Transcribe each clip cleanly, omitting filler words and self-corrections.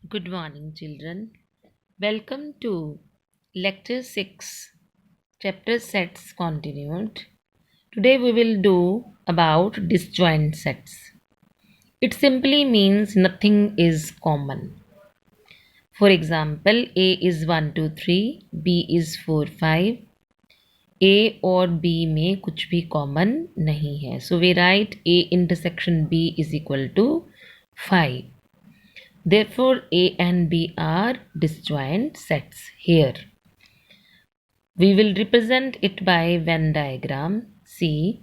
Good morning, children. Welcome to Lecture 6, Chapter Sets Continued. Today we will do about disjoint sets. It simply means nothing is common. For example, A is 1, 2, 3, B is 4, 5. A और B में कुछ भी common नहीं है. So we write A intersection B is equal to 5. Therefore, A and B are disjoint sets here. We will represent it by Venn diagram. See,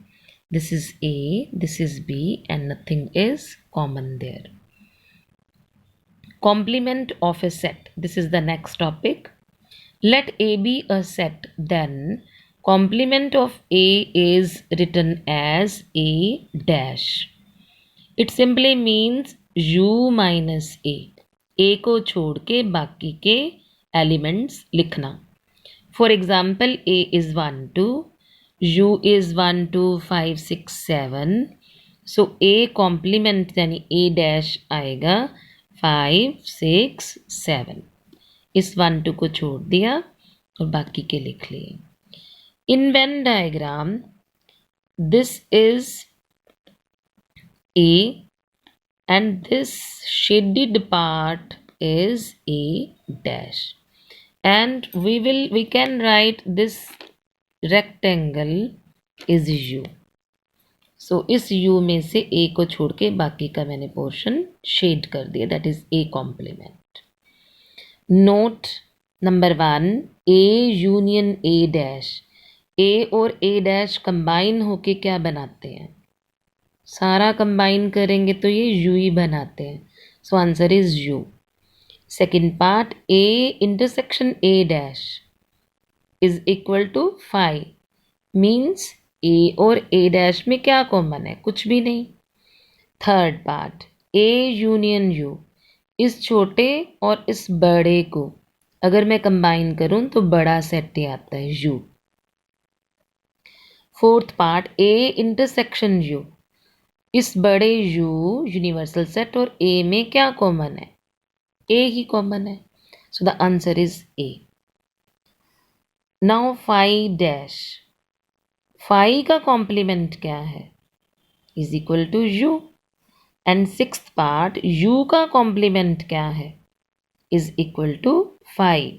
this is A, this is B, and nothing is common there. Complement of a set. This is the next topic. Let A be a set, then complement of A is written as A dash. It simply means U minus A. A को छोड़ के बाकी के elements लिखना. For example A is 1 2, U is 1 2 5 6 7. So A complement यानी A dash आएगा 5 6 7. इस 1 2 को छोड़ दिया और बाकी के लिख लिए. In Venn diagram this is A and this shaded part is A dash, and we can write this rectangle is U. So इस U में से A को छोड़ के बाकी का मैंने पोर्शन शेड कर दिया, that is A complement. Note number 1, A union A dash. A और A dash कंबाइन होके क्या बनाते हैं? सारा कंबाइन करेंगे तो ये यू ही बनाते हैं. So answer is U. Second part, A intersection A dash is equal to 5 means A और ए डैश में क्या कॉमन है? कुछ भी नहीं. Third part, A union you. इस छोटे और इस बड़े को अगर मैं कंबाइन करूं तो बड़ा सेट ही आता है you. Fourth part, A intersection you. इस बड़े U यूनिवर्सल सेट और A में क्या कॉमन है? A ही कॉमन है. So the answer is A. Now 5 dash. 5 का कॉम्प्लीमेंट क्या है? Is equal to U. And sixth part, U का कॉम्प्लीमेंट क्या है? Is equal to 5.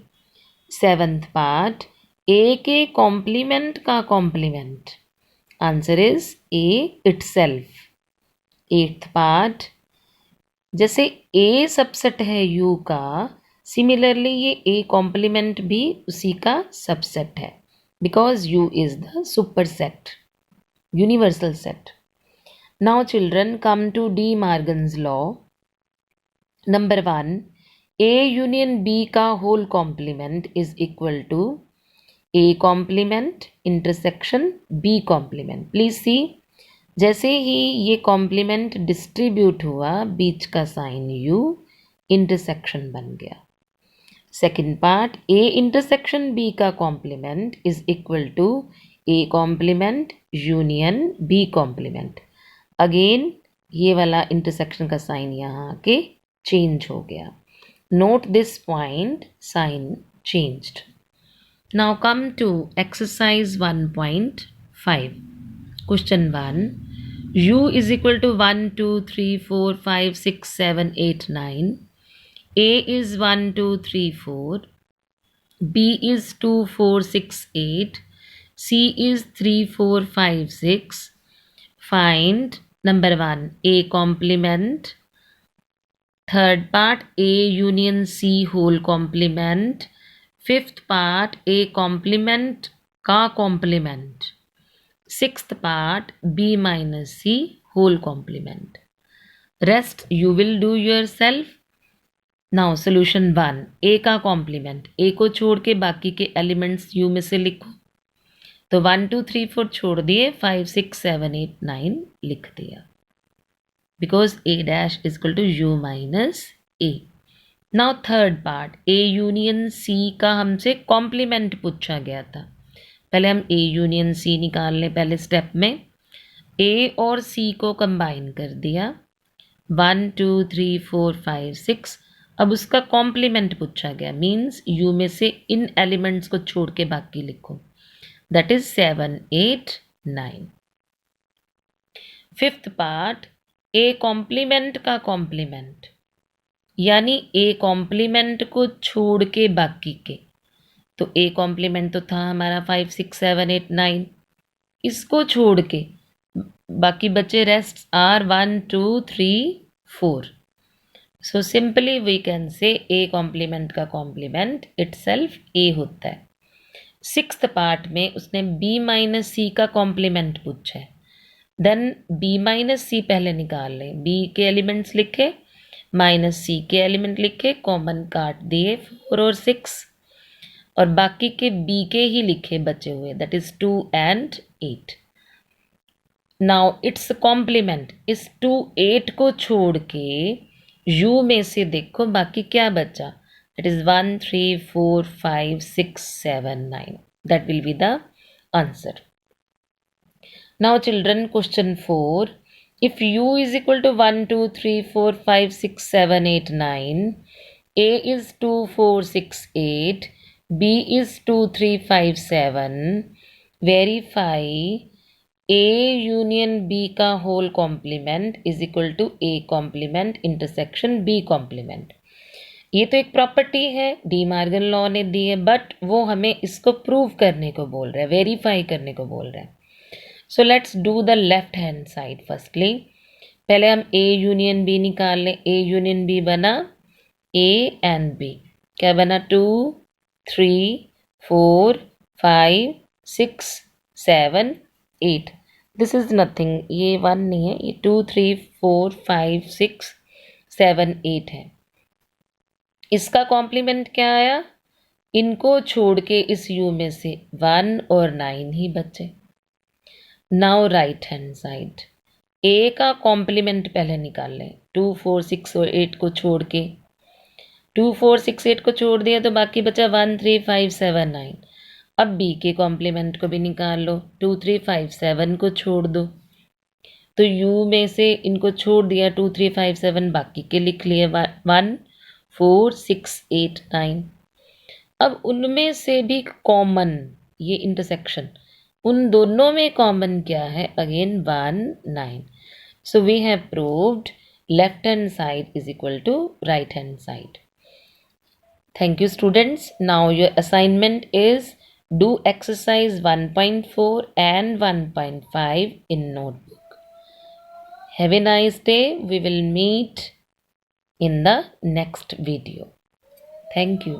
Seventh part, A के कॉम्प्लीमेंट का complement. Answer is A itself. Eighth part, जैसे A subset है U का, सिमिलरली ये A कॉम्प्लीमेंट भी उसी का सबसेट है, because U is the super set, universal set. Now children, come to De Morgan's law. Number 1, A union B का whole complement is equal to A complement intersection B complement. Please see, जैसे ही ये complement distribute हुआ, बीच का sign U intersection बन गया. Second part, A intersection B का complement is equal to A complement union B complement. Again ये वाला इंटरसेक्शन का साइन यहाँ आके चेंज हो गया. Note this point, sign changed. Now come to exercise 1.5. Question 1. U is equal to 1, 2, 3, 4, 5, 6, 7, 8, 9. A is 1, 2, 3, 4. B is 2, 4, 6, 8. C is 3, 4, 5, 6. Find number 1, A complement. Third part, A union C whole complement. Fifth part, A complement का complement. Sixth part, B minus C whole complement. Rest you will do yourself. Now solution 1, A का complement. A को छोड़ के बाकी के elements U में से लिखो. तो 1 2 3 4 छोड़ दिए, 5 6 7 8 9 लिख दिया, because A dash is equal to U minus A. Now third part, A union C का हमसे कॉम्प्लीमेंट पूछा गया था. पहले हम A यूनियन C निकाल लें. पहले स्टेप में A और C को कंबाइन कर दिया. 1 2 3 4 5 6. अब उसका कॉम्प्लीमेंट पूछा गया, मीन्स यू में से इन एलिमेंट्स को छोड़ के बाकी लिखो, that is 7 8 9। Fifth part, A complement का कॉम्प्लीमेंट, यानी ए कॉम्प्लीमेंट को छोड़ के बाकी के, तो ए कॉम्प्लीमेंट तो था हमारा 5 6 7 8 9, इसको छोड़ के बाकी बचे rest are 1 2 3 4। So simply we can say A complement का कॉम्प्लीमेंट इटसेल्फ ए होता है। सिक्स्थ पार्ट में उसने बी माइनस सी का कॉम्प्लीमेंट पूछा है, देन बी माइनस सी पहले निकाल लें, बी के एलिमेंट्स लिखे माइनस सी के एलिमेंट लिखे, कॉमन काट दिए 4 और 6, और बाकी के बी के ही लिखे बचे हुए, that is 2 and 8। Now it's complement, इस 2 8 को छोड़ के यू में से देखो बाकी क्या बचा, that is 1 3 4 5 6 7 9, that will be the answer. Now children, question 4, if u is equal to 1 2 3 4 5 6 7 8 9, a is 2 4 6 8, b is 2 3 5 7, verify a union b का whole complement is equal to a complement intersection b complement. ये तो एक property है, D Morgan law ने दी है, but वो हमें इसको प्रूव करने को बोल रहा है, वेरीफाई करने को बोल रहा है। So let's do the left hand side firstly. पहले हम ए यूनियन बी निकाल लें। ए यूनियन बी बना ए एंड बी, क्या बना 2 3 4 5 6 7 8। दिस इज नथिंग, ये 1 नहीं है, ये 2 3 4 5 6 7 8 है। इसका कॉम्प्लीमेंट क्या आया, इनको छोड़ के इस यू में से 1 और 9 ही बचे। नाउ राइट हैंड साइड, ए का कॉम्प्लीमेंट पहले निकाल लें। 2 4 6 और 8 को छोड़ के, 2 4 6 8 को छोड़ दिया तो बाकी बचा 1 3 5 7 9। अब बी के कॉम्प्लीमेंट को भी निकाल लो, 2 3 5 7 को छोड़ दो, तो यू में से इनको छोड़ दिया 2 3 5 7, बाकी के लिख लिए 1 4 6 8 9। अब उनमें से भी कॉमन, ये इंटरसेक्शन, उन दोनों में कॉमन क्या है, again 1 9। So we have proved left hand side is equal to right hand side. Thank you students. Now your assignment is do exercise 1.4 and 1.5 in notebook. Have a nice day. We will meet in the next video. Thank you.